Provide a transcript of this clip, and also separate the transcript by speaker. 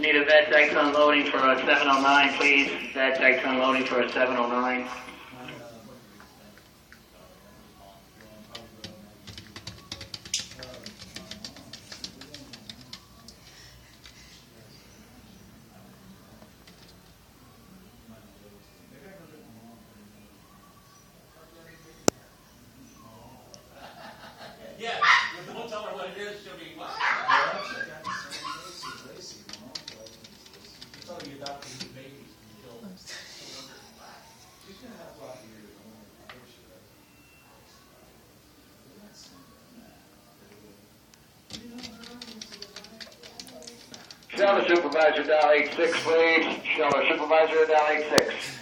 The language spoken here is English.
Speaker 1: Need a vet deck unloading for a 709, please. Vet deck unloading for a 709.
Speaker 2: Yeah, don't tell her what it is, she'll be, what? Tell her you adopted your babies and killed them. She's going to have a lot of years.
Speaker 1: Shower supervisor, dial 86, please. Shower supervisor, dial 86.